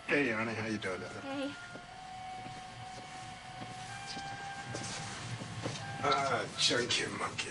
Hey, Arnie, how you doing? Hey. Chunky monkey.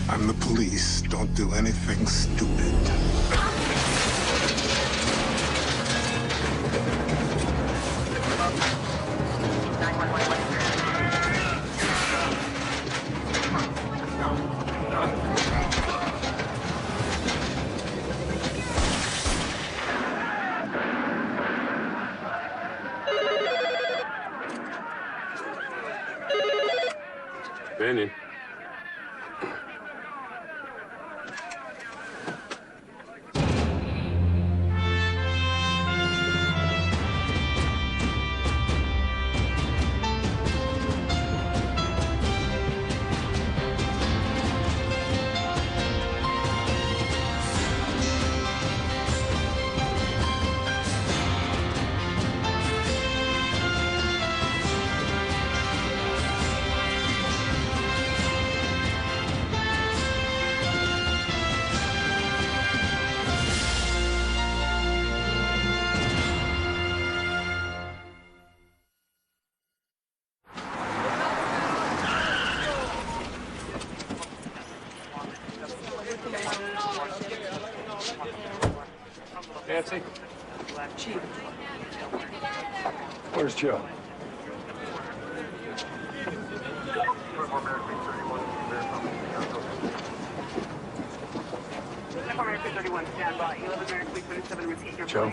I'm the police. Don't do anything stupid. Benny. Nancy? Chief. Where's Joe? Joe?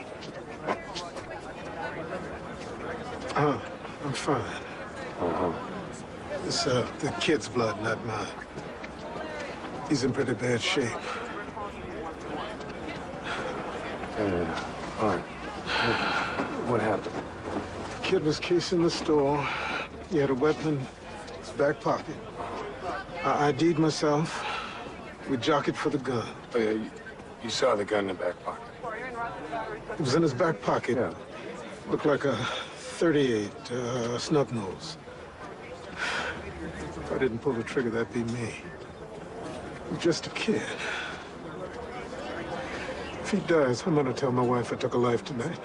I'm fine. Uh-huh. It's, the kid's blood, not mine. He's in pretty bad shape. Yeah, all right. What happened? The kid was casing the store. He had a weapon in his back pocket. I ID'd myself. We jockeyed for the gun. Oh, yeah, you saw the gun in the back pocket. It was in his back pocket. Yeah. Looked like a .38, snub nose. If I didn't pull the trigger, that'd be me. I'm just a kid. If he dies, I'm gonna tell my wife I took a life tonight.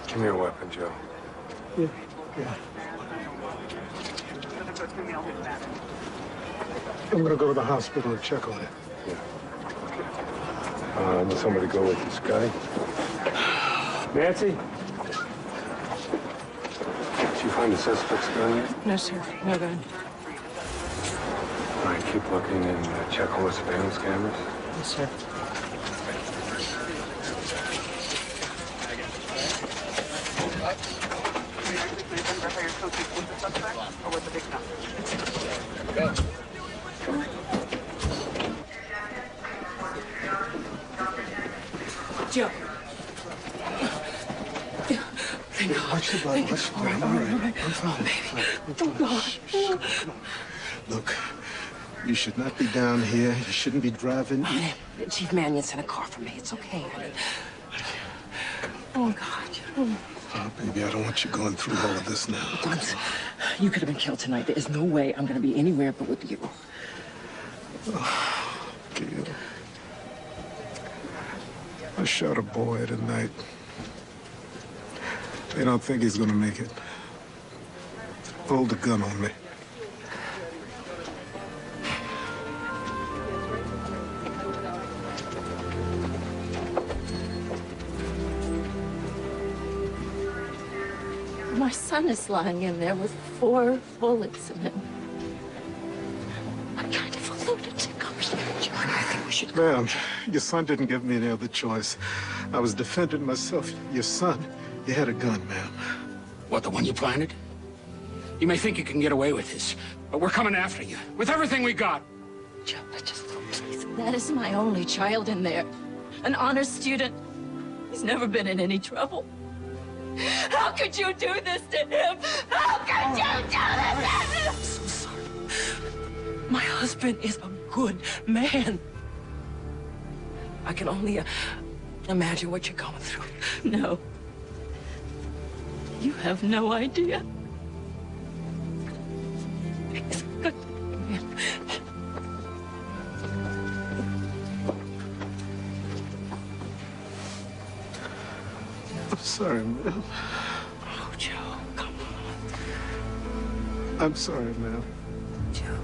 Give me your weapon, Joe. Yeah. I'm gonna go to the hospital and check on it. Yeah. Will somebody go with you, Scotty? Nancy? Did you find the suspect's gun yet? No, sir. No gun. All right, keep looking and check all the surveillance cameras. Yes, sir. Joe. Thank God. Watch the blood. Watch the blood. I'm all right. I'm fine. Oh, God. Shh. Come on. Look, you should not be down here. You shouldn't be driving. Honey, Chief Mannion sent a car for me. It's okay, honey. Oh, God. Oh, baby, I don't want you going through all of this now. Once, you could have been killed tonight. There is no way I'm going to be anywhere but with you. Oh, Gail. I shot a boy tonight. They don't think he's gonna make it. Hold the gun on me. My son is lying in there with 4 bullets in him. What kind of a lunatic are you? Johnny, I think we should Ma'am, your son didn't give me any other choice. I was defending myself. Your son, he had a gun, ma'am. What, the one you planted? You may think you can get away with this, but we're coming after you with everything we got. Joe, just please. That is my only child in there. An honor student. He's never been in any trouble. How could you do this to him? How could you do this to him? I'm so sorry. My husband is a good man. I can only imagine what you're going through. No. You have no idea. He's a good man. I'm sorry, ma'am. Oh, Joe, come on. I'm sorry, ma'am. Joe.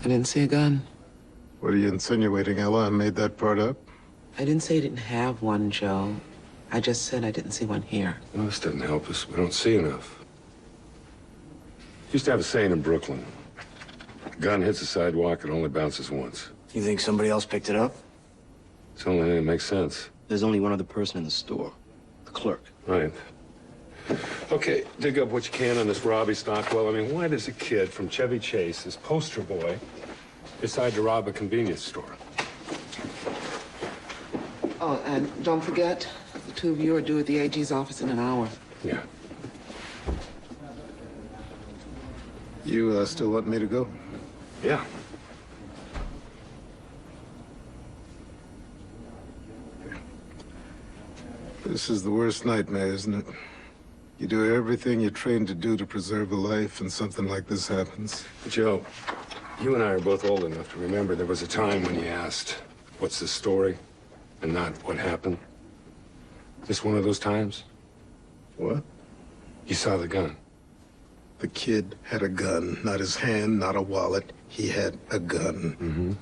I didn't see a gun. What are you insinuating, Ella? I made that part up? I didn't say I didn't have one, Joe. I just said I didn't see one here. Well, this doesn't help us. We don't see enough. Used to have a saying in Brooklyn. Gun hits the sidewalk, it only bounces once. You think somebody else picked it up? It's the only thing that makes sense. There's only one other person in the store. The clerk. Right. Okay, dig up what you can on this Robbie Stockwell. I mean, why does a kid from Chevy Chase, this poster boy, decide to rob a convenience store? Oh, and don't forget, the two of you are due at the AG's office in an hour. Yeah. You still want me to go? Yeah. This is the worst nightmare, isn't it? You do everything you're trained to do to preserve a life, and something like this happens. Joe, you and I are both old enough to remember there was a time when you asked, what's the story, and not what happened. This one of those times? What? You saw the gun. The kid had a gun. Not his hand, not a wallet. He had a gun.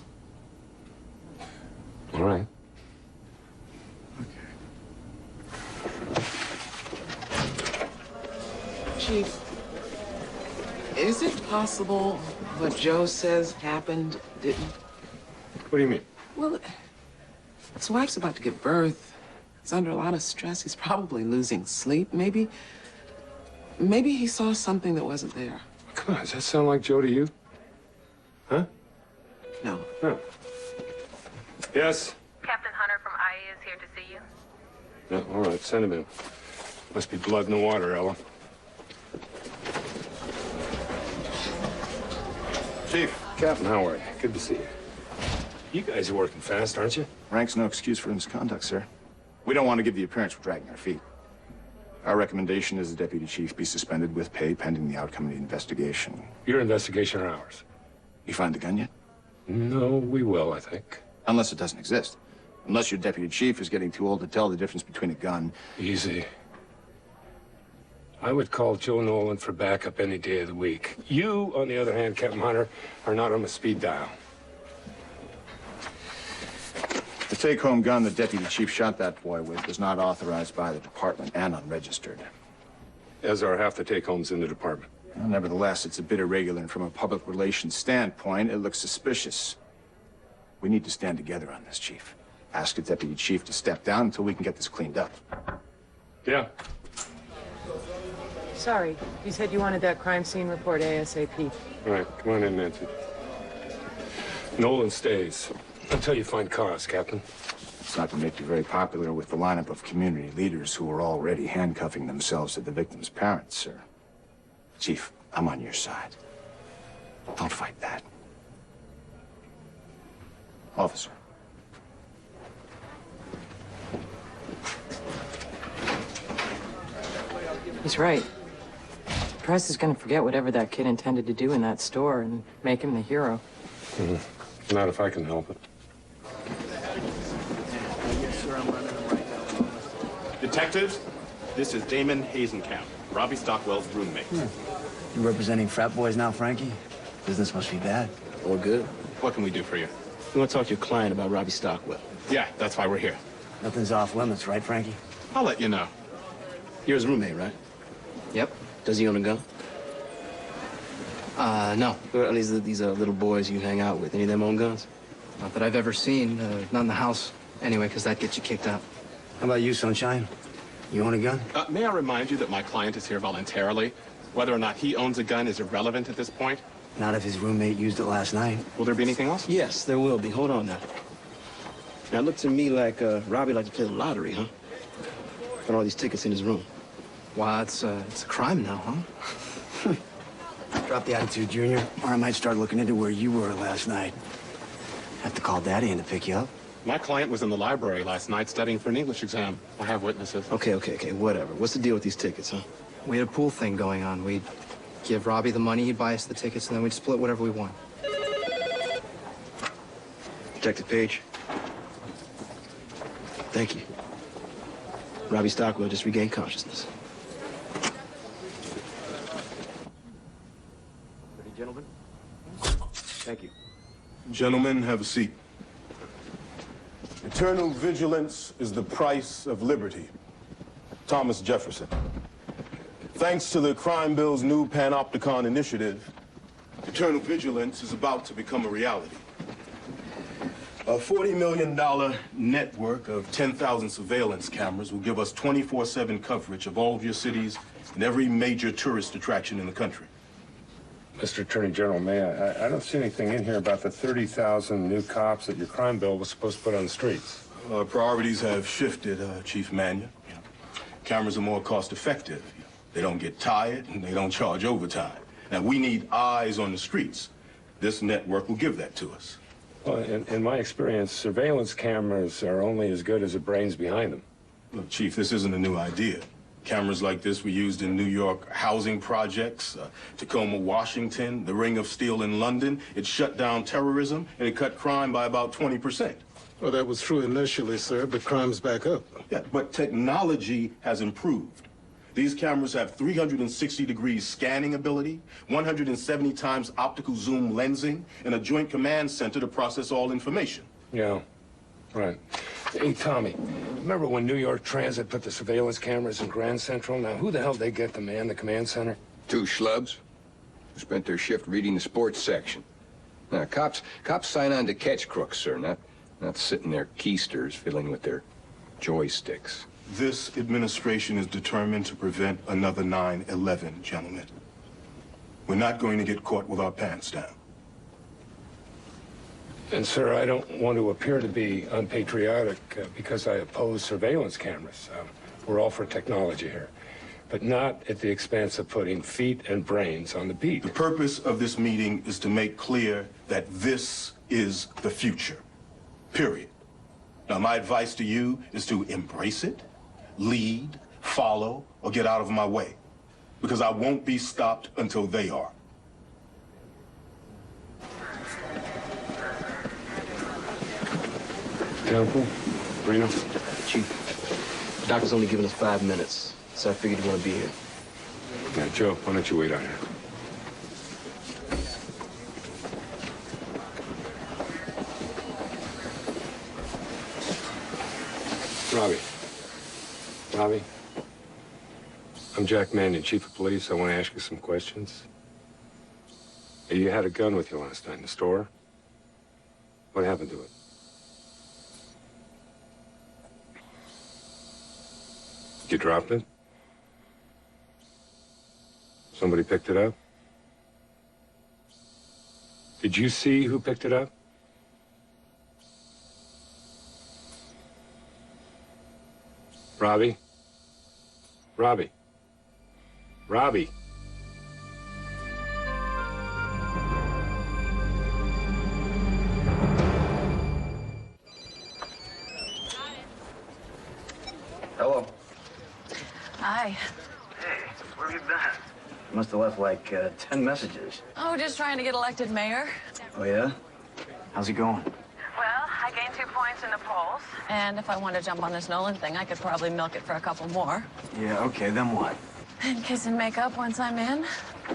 Mm-hmm. All right. Chief, is it possible what Joe says happened didn't? What do you mean? Well, his wife's about to give birth. He's under a lot of stress. He's probably losing sleep. Maybe he saw something that wasn't there. Come on, does that sound like Joe to you? Huh? No. No. Yes? Captain Hunter from IE is here to see you. No, all right, send him in. Must be blood in the water, Ella. Chief. Captain, how are you? Good to see you. You guys are working fast, aren't you? Rank's no excuse for misconduct, sir. We don't want to give the appearance we're dragging our feet. Our recommendation is the deputy chief be suspended with pay pending the outcome of the investigation. Your investigation or ours? You find the gun yet? No, we will, I think. Unless it doesn't exist. Unless your deputy chief is getting too old to tell the difference between a gun. Easy. I would call Joe Nolan for backup any day of the week. You, on the other hand, Captain Hunter, are not on the speed dial. The take-home gun the deputy chief shot that boy with was not authorized by the department and unregistered. As are half the take-homes in the department. Well, nevertheless, it's a bit irregular, and from a public relations standpoint, it looks suspicious. We need to stand together on this, Chief. Ask the deputy chief to step down until we can get this cleaned up. Yeah. Sorry, you said you wanted that crime scene report ASAP. All right, come on in, Nancy. Nolan stays until you find cause, Captain. It's not going to make you very popular with the lineup of community leaders who are already handcuffing themselves to the victim's parents, sir. Chief, I'm on your side. Don't fight that. Officer. He's right. The press is going to forget whatever that kid intended to do in that store and make him the hero. Not if I can help it. sir. I'm running them right now. Detectives, this is Damon Hazenkamp, Robbie Stockwell's roommate. You representing frat boys now, Frankie? Business must be bad. Or good. What can we do for you? You want to talk to your client about Robbie Stockwell? Yeah, that's why we're here. Nothing's off limits, right, Frankie? I'll let you know. You're his roommate, right? Yep. Does he own a gun? No. Or at least these little boys you hang out with. Any of them own guns? Not that I've ever seen. Not in the house. Anyway, because that gets you kicked out. How about you, Sunshine? You own a gun? May I remind you that my client is here voluntarily? Whether or not he owns a gun is irrelevant at this point. Not if his roommate used it last night. Will there be anything else? Yes, there will be. Hold on now. Now, it looks to me like Robbie likes to play the lottery, huh? Got all these tickets in his room. Wow, it's a crime now, huh? Drop the attitude, Junior, or I might start looking into where you were last night. Have to call Daddy in to pick you up. My client was in the library last night studying for an English exam. I have witnesses. Okay, whatever. What's the deal with these tickets, huh? We had a pool thing going on. We'd give Robbie the money, he'd buy us the tickets, and then we'd split whatever we won. Detective Page. Thank you. Robbie Stockwell just regained consciousness. Ready, gentlemen? Thank you. Gentlemen, have a seat. Eternal vigilance is the price of liberty. Thomas Jefferson. Thanks to the Crime Bill's new Panopticon initiative, eternal vigilance is about to become a reality. A $40 million network of 10,000 surveillance cameras will give us 24/7 coverage of all of your cities and every major tourist attraction in the country. Mr. Attorney General, may I don't see anything in here about the 30,000 new cops that your crime bill was supposed to put on the streets. Priorities have shifted, Chief Mannion. Cameras are more cost-effective. They don't get tired, and they don't charge overtime. Now, we need eyes on the streets. This network will give that to us. Well, in my experience, surveillance cameras are only as good as the brains behind them. Look, Chief, this isn't a new idea. Cameras like this were used in New York housing projects, Tacoma, Washington, the Ring of Steel in London. It shut down terrorism, and it cut crime by about 20%. Well, that was true initially, sir, but crime's back up. Yeah, but technology has improved. These cameras have 360 degrees scanning ability, 170 times optical zoom lensing, and a joint command center to process all information. Yeah, right. Hey, Tommy, remember when New York Transit put the surveillance cameras in Grand Central? Now, who the hell they get to man the command center? Two schlubs who spent their shift reading the sports section. Now, cops sign on to catch crooks, sir, not sitting there keysters fiddling with their joysticks. This administration is determined to prevent another 9/11, gentlemen. We're not going to get caught with our pants down. And, sir, I don't want to appear to be unpatriotic because I oppose surveillance cameras. We're all for technology here, but not at the expense of putting feet and brains on the beat. The purpose of this meeting is to make clear that this is the future, period. Now, my advice to you is to embrace it, lead, follow, or get out of my way, because I won't be stopped until they are. Counsel? Reno? Chief, the doctor's only given us 5 minutes, so I figured you want to be here. Yeah, Joe, why don't you wait out here? Robbie, I'm Jack Mannion, Chief of Police. I want to ask you some questions. You had a gun with you last night in the store. What happened to it? You dropped it? Somebody picked it up? Did you see who picked it up? Robbie? Robbie? Robbie? Hello. Hi. Hey, where have you been? Must have left like 10 messages. Oh, just trying to get elected mayor. Oh, yeah? How's it going? Well, I gained 2 points in the polls. And if I want to jump on this Nolan thing, I could probably milk it for a couple more. Yeah, okay, then what? And kiss and make up once I'm in.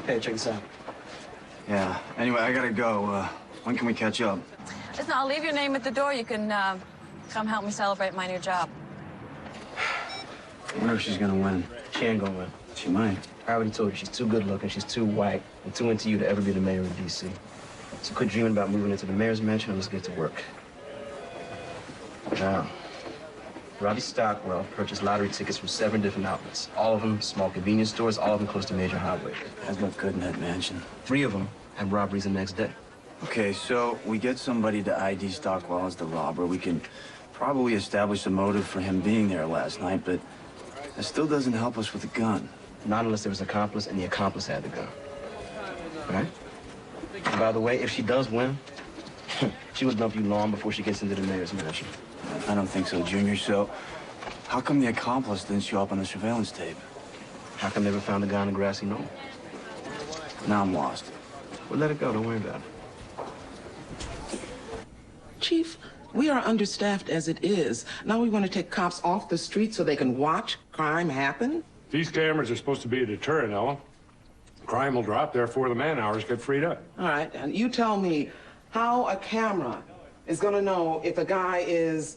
Hey, check this out. Yeah, anyway, I gotta go. When can we catch up? Listen, I'll leave your name at the door. You can come help me celebrate my new job. I wonder if she's gonna win. She ain't gonna win. She might. I already told you, she's too good looking, she's too white, and too into you to ever be the mayor of D.C. So quit dreaming about moving into the mayor's mansion and let's get to work. Now, Robbie Stockwell purchased lottery tickets from 7 different outlets. All of them small convenience stores, all of them close to major highways. That's not good in that mansion. 3 of them had robberies the next day. Okay, so we get somebody to ID Stockwell as the robber. We can probably establish a motive for him being there last night, but that still doesn't help us with the gun. Not unless there was an accomplice and the accomplice had the gun. All right? And by the way, if she does win, she will dump you long before she gets into the mayor's mansion. I don't think so, Junior. So how come the accomplice didn't show up on the surveillance tape? How come they never found the guy on the grassy knoll? Now I'm lost. Well, let it go. Don't worry about it. Chief, we are understaffed as it is. Now we want to take cops off the street so they can watch crime happen? These cameras are supposed to be a deterrent, Ellen. Crime will drop, therefore the man-hours get freed up. All right, and you tell me how a camera is going to know if a guy is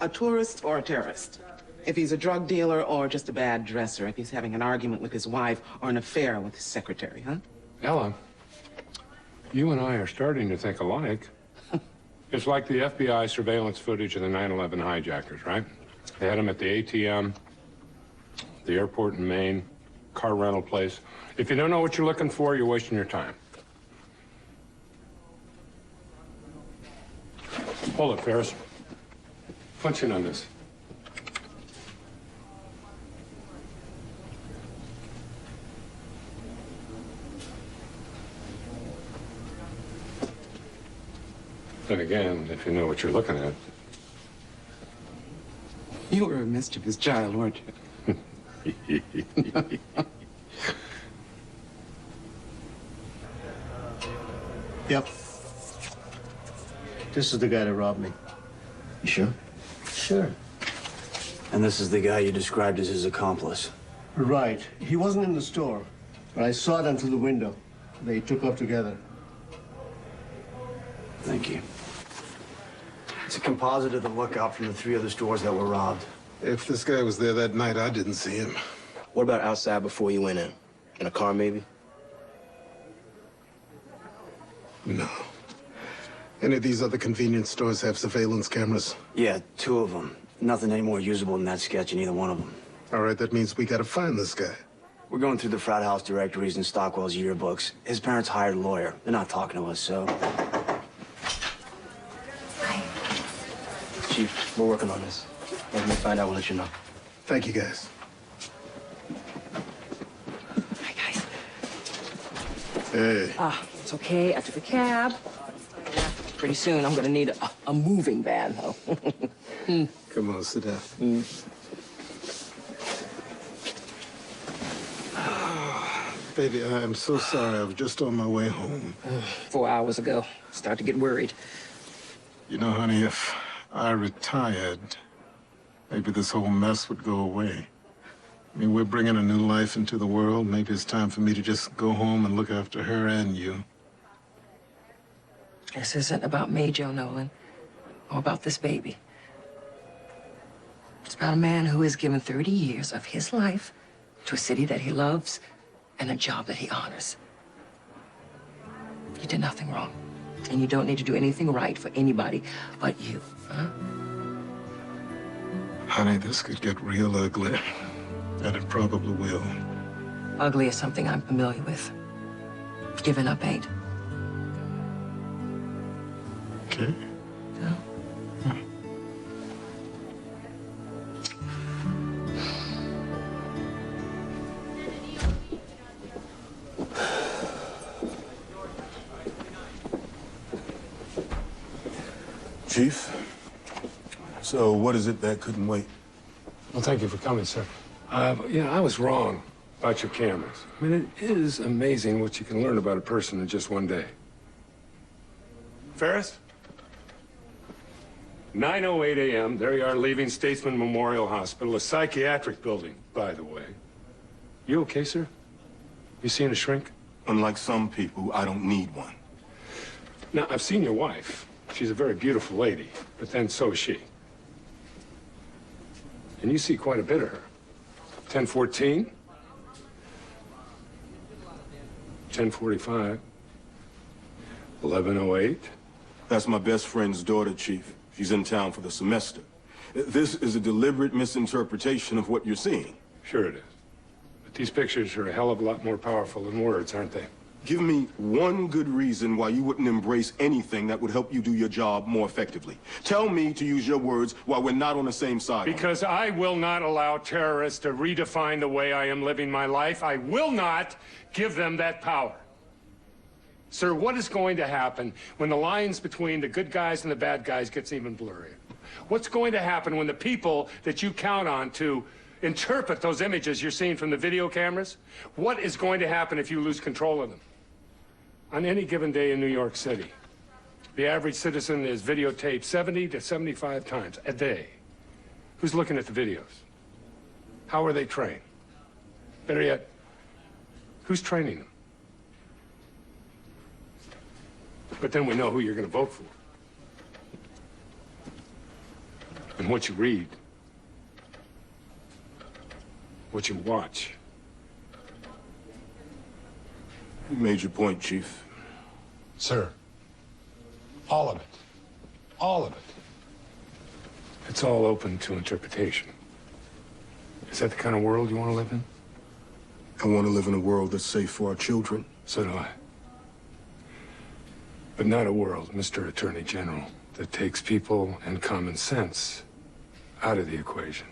a tourist or a terrorist, if he's a drug dealer or just a bad dresser, if he's having an argument with his wife or an affair with his secretary, huh? Ellen, you and I are starting to think alike. It's like the FBI surveillance footage of the 9/11 hijackers, right? They had them at the ATM, the airport in Maine, car rental place. If you don't know what you're looking for, you're wasting your time. Hold it, Ferris. Punch in on this. Then again, if you know what you're looking at. You were a mischievous child, weren't you? Yep. This is the guy that robbed me. You sure? Sure. And this is the guy you described as his accomplice. Right. He wasn't in the store, but I saw them through the window. They took off together. Thank you. It's a composite of the lookout from the 3 other stores that were robbed. If this guy was there that night, I didn't see him. What about outside before you went in? In a car, maybe? No. Any of these other convenience stores have surveillance cameras? Yeah, 2 of them. Nothing any more usable than that sketch in either one of them. All right, that means we gotta find this guy. We're going through the frat house directories and Stockwell's yearbooks. His parents hired a lawyer. They're not talking to us, so... Chief, we're working on this. When we find out, we'll let you know. Thank you, guys. Hi, guys. Hey. It's okay. I took a cab. Pretty soon, I'm going to need a moving van, though. Come on, sit down. Baby, I'm so sorry. I was just on my way home. 4 hours ago. Start to get worried. You know, honey, if I retired, maybe this whole mess would go away. I mean, we're bringing a new life into the world. Maybe it's time for me to just go home and look after her and you. This isn't about me, Joe Nolan, or about this baby. It's about a man who has given 30 years of his life to a city that he loves and a job that he honors. You did nothing wrong, and you don't need to do anything right for anybody but you, huh? Honey, this could get real ugly, and it probably will. Ugly is something I'm familiar with. Giving up ain't. Okay. No? Chief, so what is it that couldn't wait? Well, thank you for coming, sir. I was wrong about your cameras. I mean, it is amazing what you can learn about a person in just one day. Ferris? 9:08 a.m., there you are leaving Statesman Memorial Hospital, a psychiatric building, by the way. You okay, sir? You seen a shrink? Unlike some people, I don't need one. Now, I've seen your wife. She's a very beautiful lady, but then so is she. And you see quite a bit of her. 10:14, 10:45, 11:08. That's my best friend's daughter, Chief. She's in town for the semester. This is a deliberate misinterpretation of what you're seeing. Sure it is. But these pictures are a hell of a lot more powerful than words, aren't they? Give me one good reason why you wouldn't embrace anything that would help you do your job more effectively. Tell me, to use your words, why we're not on the same side. Because I will not allow terrorists to redefine the way I am living my life. I will not give them that power. Sir, what is going to happen when the lines between the good guys and the bad guys gets even blurrier? What's going to happen when the people that you count on to interpret those images you're seeing from the video cameras? What is going to happen if you lose control of them? On any given day in New York City, the average citizen is videotaped 70 to 75 times a day. Who's looking at the videos? How are they trained? Better yet, who's training them? But then we know who you're going to vote for. And what you read. What you watch. You made your point, Chief. Sir, all of it. All of it. It's all open to interpretation. Is that the kind of world you want to live in? I want to live in a world that's safe for our children. So do I. But not a world, Mr. Attorney General, that takes people and common sense out of the equation.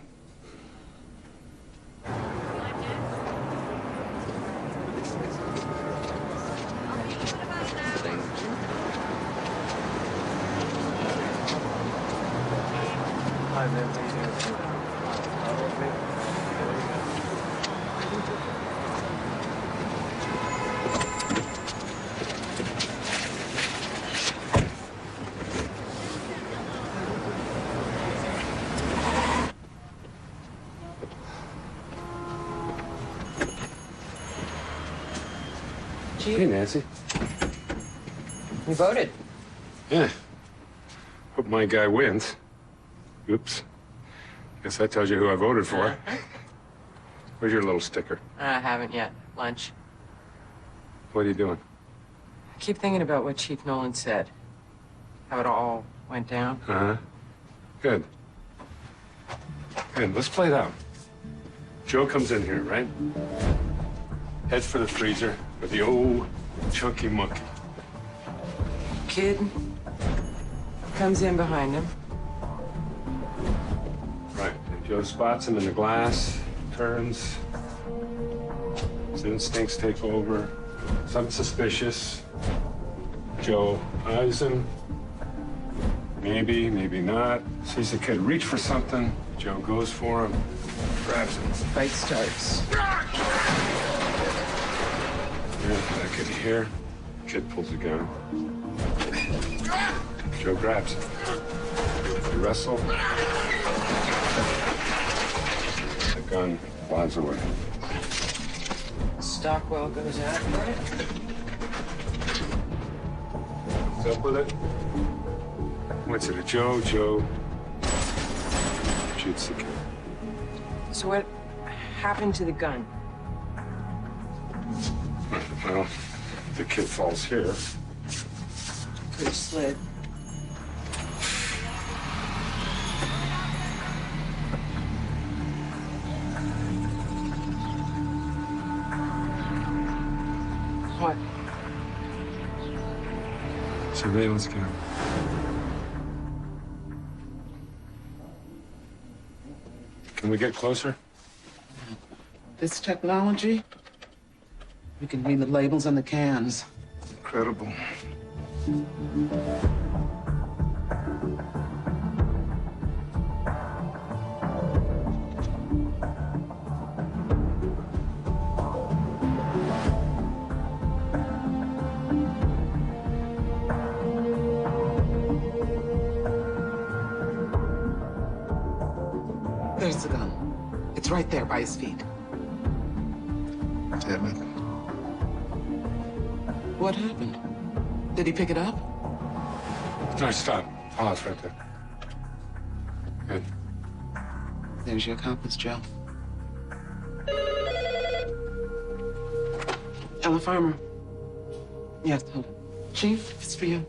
Hey, Nancy. We voted. Yeah. Hope my guy wins. Oops. Guess that tells you who I voted for. Where's your little sticker? I haven't yet. Lunch. What are you doing? I keep thinking about what Chief Nolan said. How it all went down. Uh-huh. Good. Good. Let's play it out. Joe comes in here, right? Heads for the freezer with the old chunky monkey. Kid comes in behind him. Right. And Joe spots him in the glass, turns. His instincts take over. Something suspicious. Joe eyes him. Maybe, maybe not. Sees the kid reach for something. Joe goes for him, grabs him. Fight starts. Yeah, that kid here. Kid pulls a gun. Joe grabs him. They wrestle. The gun flies away. Stockwell goes after it. What's up with it? Went to the Joe. Joe shoots the kid. So what happened to the gun? Well, the kid falls here. Could have slid. What? Surveillance camera. Can we get closer? This technology, we can read the labels on the cans. Incredible. Where's the gun? It's right there by his feet. Damn it. What happened? Did he pick it up? No, stop. Pause right there. Good. There's your compass, Joe. Ella Farmer. Yes, hold on. Chief, it's for you.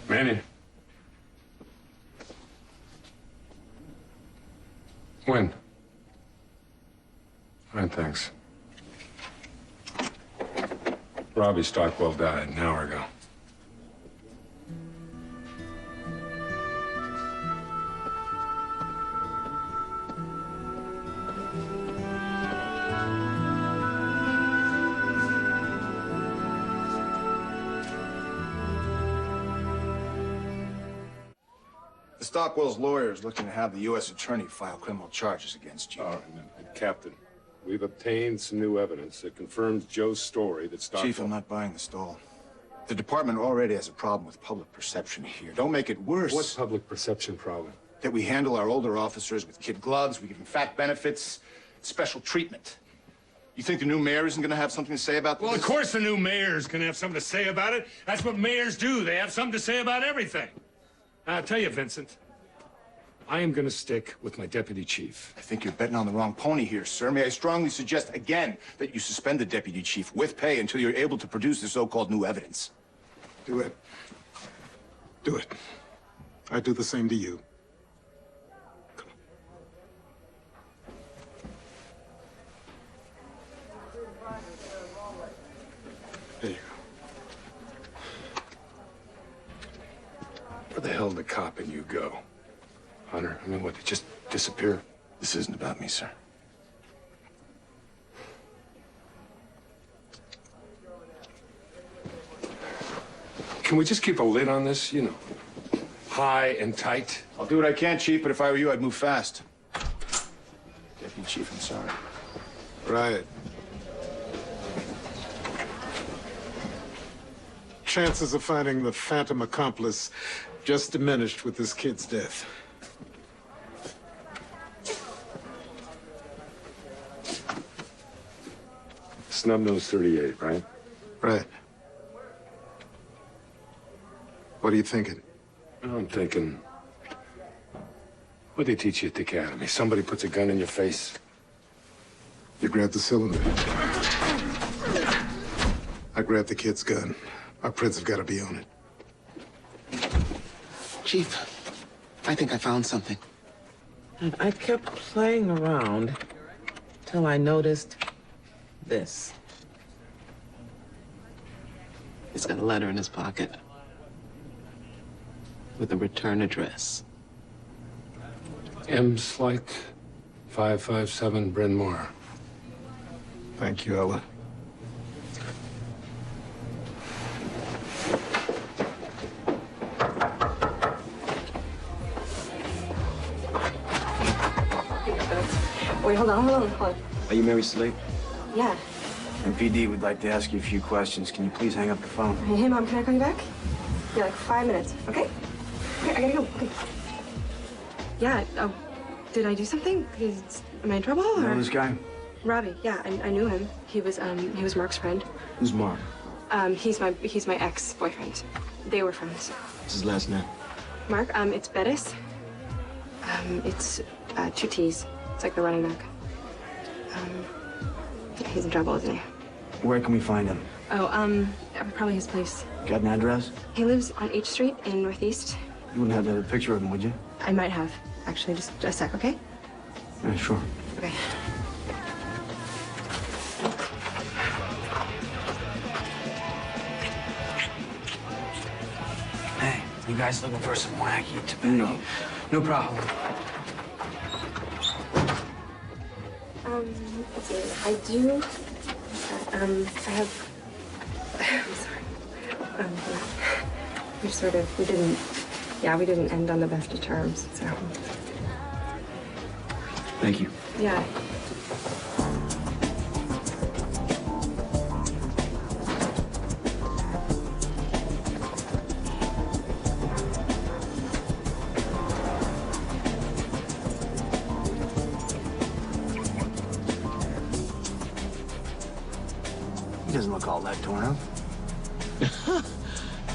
Manny. When? Fine, thanks. Robbie Stockwell died an hour ago. The Stockwell's lawyer is looking to have the U.S. attorney file criminal charges against you. All right, Captain, we've obtained some new evidence that confirms Joe's story that Stockwell... Chief, I'm not buying the stall. The department already has a problem with public perception here. Don't make it worse. What public perception problem? That we handle our older officers with kid gloves, we give them fat benefits, special treatment. You think the new mayor isn't going to have something to say about this? Well, of course the new mayor's going to have something to say about it. That's what mayors do. They have something to say about everything. I'll tell you, Vincent, I am going to stick with my deputy chief. I think you're betting on the wrong pony here, sir. May I strongly suggest again that you suspend the deputy chief with pay until you're able to produce the so-called new evidence. Do it. Do it. I do the same to you. Come on. There you go. Where the hell did the cop in you go? Hunter, I mean, what, did it just disappear? This isn't about me, sir. Can we just keep a lid on this, you know, high and tight? I'll do what I can, Chief, but if I were you, I'd move fast. Deputy Chief, I'm sorry. Right. Chances of finding the phantom accomplice just diminished with this kid's death. Snub-nosed 38, right? Right. What are you thinking? I'm thinking, what'd they teach you at the academy? Somebody puts a gun in your face. You grab the cylinder. I grab the kid's gun. Our prints have got to be on it. Chief, I think I found something. And I kept playing around till I noticed this. He's got a letter in his pocket with a return address. M. Slight, 557 Bryn Mawr. Thank you, Ella. Wait, hold on. Are you Mary Slate? Yeah. MPD would like to ask you a few questions. Can you please hang up the phone? Hey, Mom, can I call you back? Yeah, like 5 minutes, okay? Okay, I gotta go. Okay. Yeah, oh, did I do something? Am I in trouble, or? You know this guy? Robbie, yeah, I knew him. He was Mark's friend. Who's Mark? He's my ex-boyfriend. They were friends. What's his last name? Mark, it's Bettis. It's 2 T's. It's like the running back. Yeah, he's in trouble, isn't he? Where can we find him? Oh, probably his place. Got an address? He lives on H Street in Northeast. You wouldn't have to have a picture of him, would you? I might have. Actually, just a sec, okay? Yeah, sure. Okay. Hey, you guys looking for some wacky tobacco? No problem. Let's see. I do. I have. I'm sorry. We didn't end on the best of terms, so. Thank you. Yeah. doesn't look all that torn up.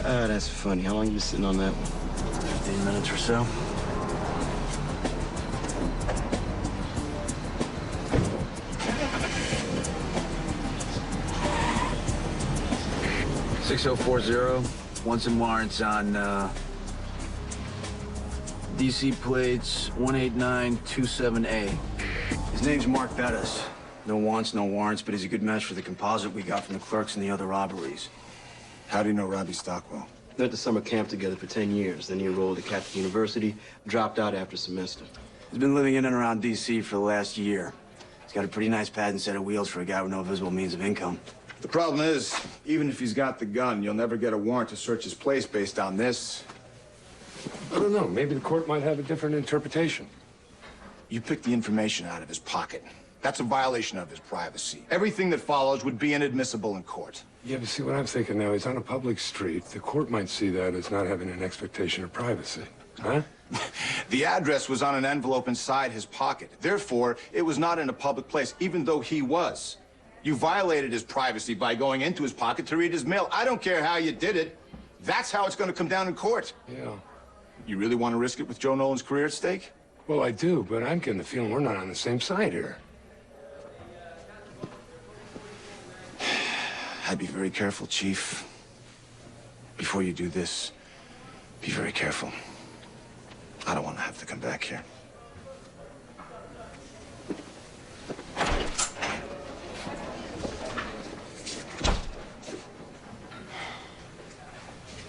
That's funny. How long you been sitting on that one? 15 minutes or so. .6040, want some warrants on, DC plates 18927A. His name's Mark Bettis. No wants, no warrants, but he's a good match for the composite we got from the clerks in the other robberies. How do you know Robbie Stockwell? They went to summer camp together for 10 years. Then he enrolled at Catholic University, dropped out after a semester. He's been living in and around DC for the last year. He's got a pretty nice patent set of wheels for a guy with no visible means of income. The problem is, even if he's got the gun, you'll never get a warrant to search his place based on this. I don't know. Maybe the court might have a different interpretation. You picked the information out of his pocket. That's a violation of his privacy. Everything that follows would be inadmissible in court. Yeah, but see, what I'm thinking now, he's on a public street. The court might see that as not having an expectation of privacy. Huh? The address was on an envelope inside his pocket. Therefore, it was not in a public place, even though he was. You violated his privacy by going into his pocket to read his mail. I don't care how you did it. That's how it's going to come down in court. Yeah. You really want to risk it with Joe Nolan's career at stake? Well, I do, but I'm getting the feeling we're not on the same side here. I'd be very careful, Chief. Before you do this, be very careful. I don't want to have to come back here.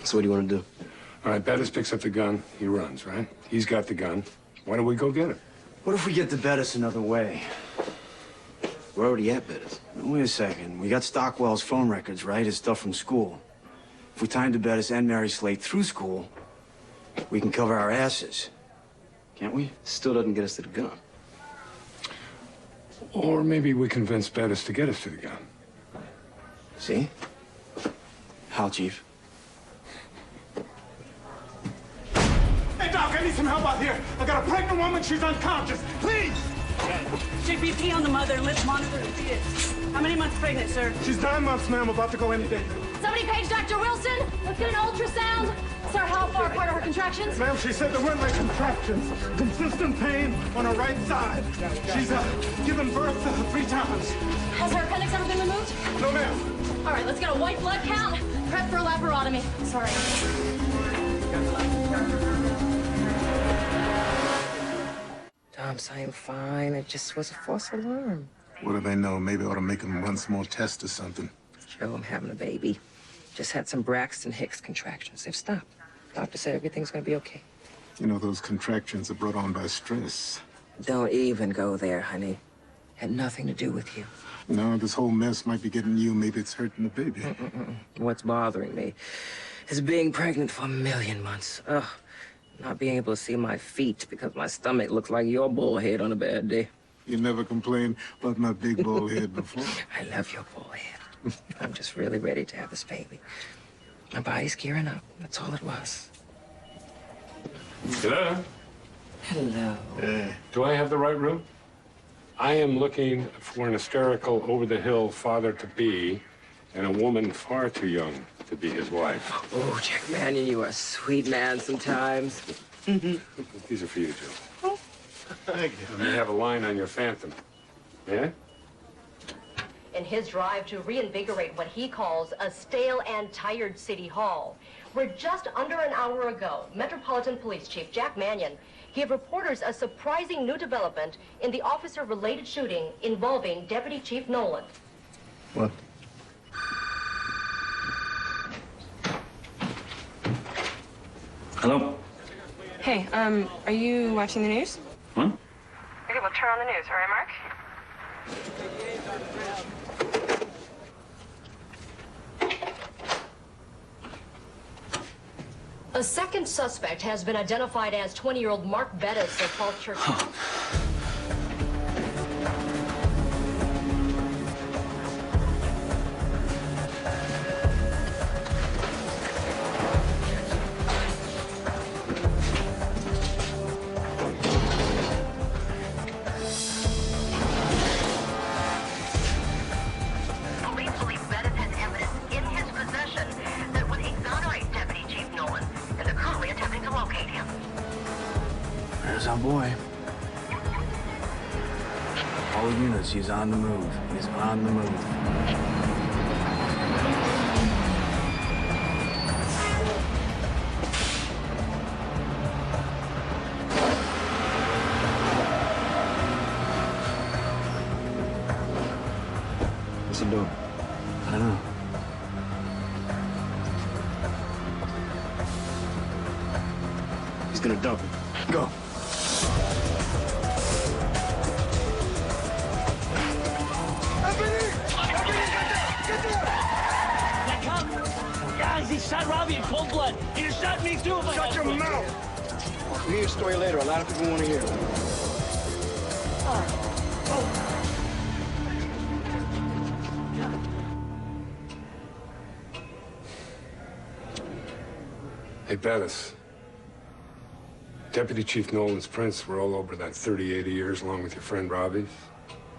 So what do you want to do? All right, Bettis picks up the gun. He runs, right? He's got the gun. Why don't we go get him? What if we get to Bettis another way? We're already at Bettis. Wait a second. We got Stockwell's phone records, right? His stuff from school. If we tie him to Bettis and Mary Slate through school, we can cover our asses. Can't we? Still doesn't get us to the gun. Or maybe we convince Bettis to get us to the gun. See? How, Chief? Hey, Doc, I need some help out here. I got a pregnant woman. She's unconscious. Please! Check BP on the mother and let's monitor the kid. How many months pregnant, sir? She's 9 months, ma'am. About to go any day. Somebody page Dr. Wilson. Let's get an ultrasound. Sir, how far apart are her contractions? Ma'am, she said there weren't like contractions. Consistent pain on her right side. She's given birth 3 times. Has her appendix ever been removed? No, ma'am. All right, let's get a white blood count. Prep for a laparotomy. Sorry. Tom's I'm fine. It just was a false alarm. What do they know? Maybe I ought to make them run some more tests or something. Joe, I'm having a baby. Just had some Braxton Hicks contractions. They've stopped. Doctor said everything's gonna be okay. You know, those contractions are brought on by stress. Don't even go there, honey. Had nothing to do with you. No, this whole mess might be getting you. Maybe it's hurting the baby. What's bothering me is being pregnant for 1,000,000 months. Ugh. Not being able to see my feet because my stomach looks like your bullhead on a bad day. You never complained about my big bald head before. I love your bullhead. I'm just really ready to have this baby. My body's gearing up. That's all it was. Hello? Hello. Do I have the right room? I am looking for an hysterical, over-the-hill father-to-be and a woman far too young to be his wife. Oh, Jack Mannion, you are a sweet man sometimes. These are for you, Joe. Thank you. And you have a line on your Phantom. Yeah? In his drive to reinvigorate what he calls a stale and tired City Hall, where just under an hour ago, Metropolitan Police Chief Jack Mannion gave reporters a surprising new development in the officer-related shooting involving Deputy Chief Nolan. What? Hello? Hey, are you watching the news? What? Okay, well, turn on the news, all right, Mark? A second suspect has been identified as 20-year-old Mark Bettis of Falls Church. Police believe Bettis has That's our boy. All units, he's on the move. He's on the move. What's he doing? I don't know. He's gonna dump it. Go. Guys, he shot Robbie in cold blood. He just shot me too. Shut your mouth! We'll hear your story later. A lot of people want to hear it. Hey, Bettis. Deputy Chief Nolan's prints were all over that 38 years along with your friend Robbie's.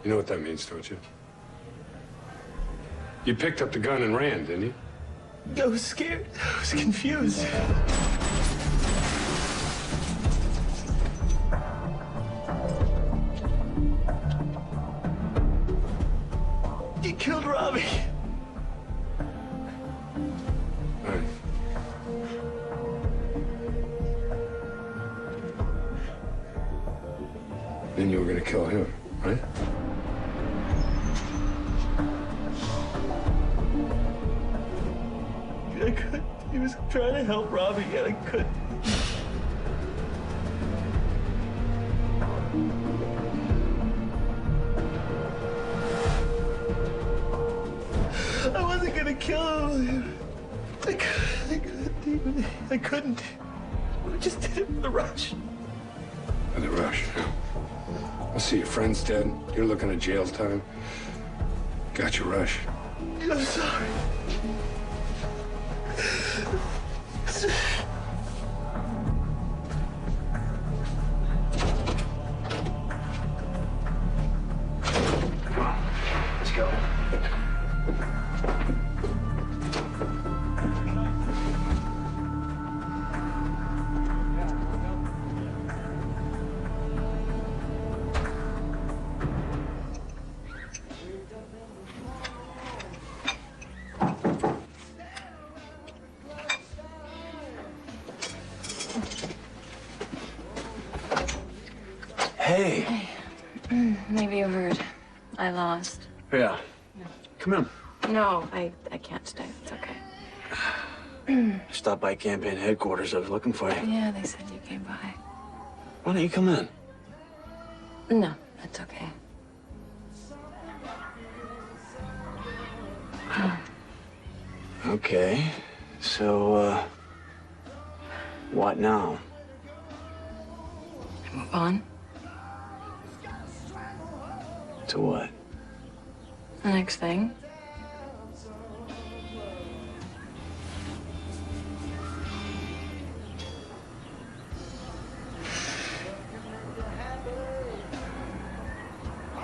You know what that means, don't you? You picked up the gun and ran, didn't you? I was scared. I was confused. He killed Robbie. All right. Then you were gonna kill him, right? I couldn't. He was trying to help Robbie, and I couldn't. I wasn't gonna kill him. I couldn't. I just did it for the rush. For the rush, yeah. I see your friend's dead. You're looking at jail time. Got your rush. I'm sorry. Come on, let's go. Hey. Maybe you heard. I lost. Yeah. Come in. No, I can't stay. It's okay. Stopped by campaign headquarters. I was looking for you. Yeah, they said you came by. Why don't you come in? No, that's okay. Okay. So, what now? Move on. To what? The next thing.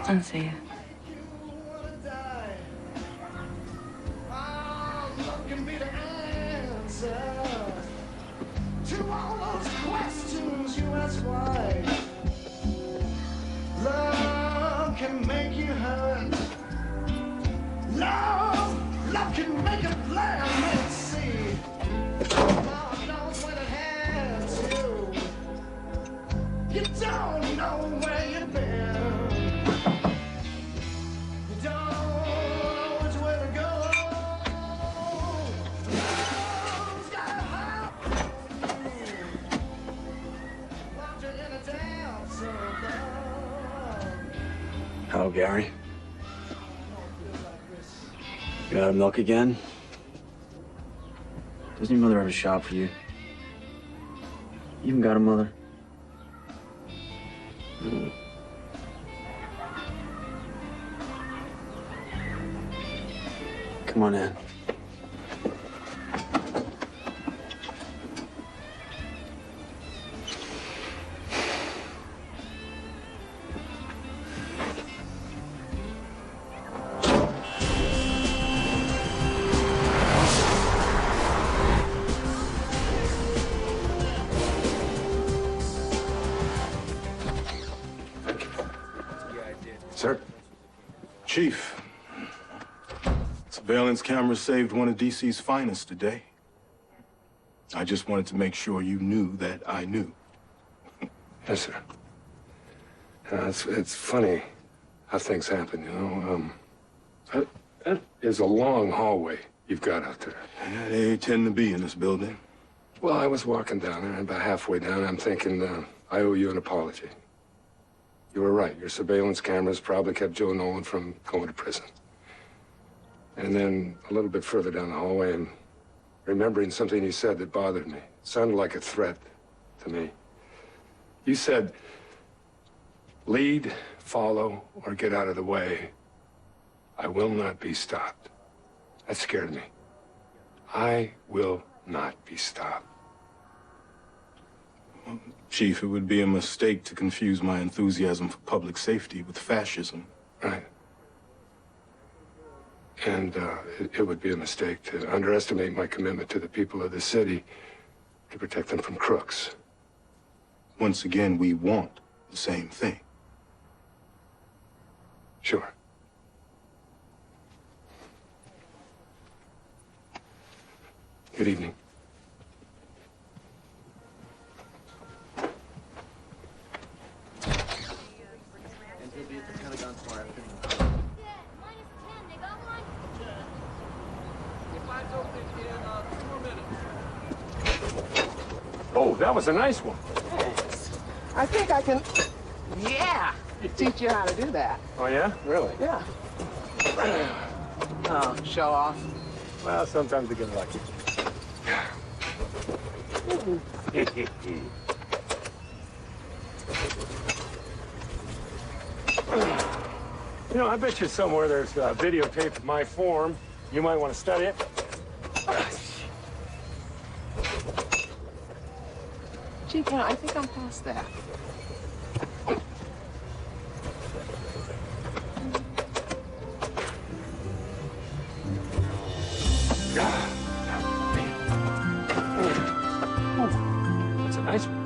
I'll see you. To all those questions you ask why. Love can make you hurt. Love can make a plan. Let's see. Love knows when it has you. You don't know where you've been. You don't know which way to go. Love's got a heart. Locked in a dance of love. Hello, Gary. You out of milk again? Doesn't your mother ever shop for you? You even got a mother? Come on in. sir. Chief, surveillance camera saved one of DC's finest today. I just wanted to make sure you knew that I knew. Yes, sir. It's funny how things happen, you know. That is a long hallway you've got out there. Yeah, they tend to be in this building. Well, I was walking down there, and about halfway down, I'm thinking, I owe you an apology. You were right. Your surveillance cameras probably kept Joe Nolan from going to prison. And then a little bit further down the hallway, I'm remembering something you said that bothered me. It sounded like a threat to me. You said, lead, follow, or get out of the way. I will not be stopped. That scared me. I will not be stopped. Chief, it would be a mistake to confuse my enthusiasm for public safety with fascism. Right. And it would be a mistake to underestimate my commitment to the people of the city to protect them from crooks. Once again, we want the same thing. Sure. Good evening. Oh, that was a nice one. Thanks. I think I can, teach you how to do that. Oh, yeah? Really? Yeah. Oh, show off. Well, sometimes I get lucky. You know, I bet you somewhere there's a videotape of my form. You might want to study it. Gee, you know, I think I'm past that. That's a nice one.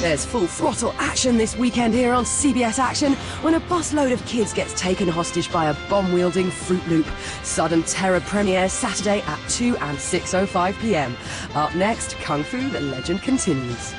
There's full throttle action this weekend here on CBS Action when a busload of kids gets taken hostage by a bomb-wielding Fruit Loop. Sudden Terror premieres Saturday at 2 and 6:05 p.m. Up next, Kung Fu: The Legend continues.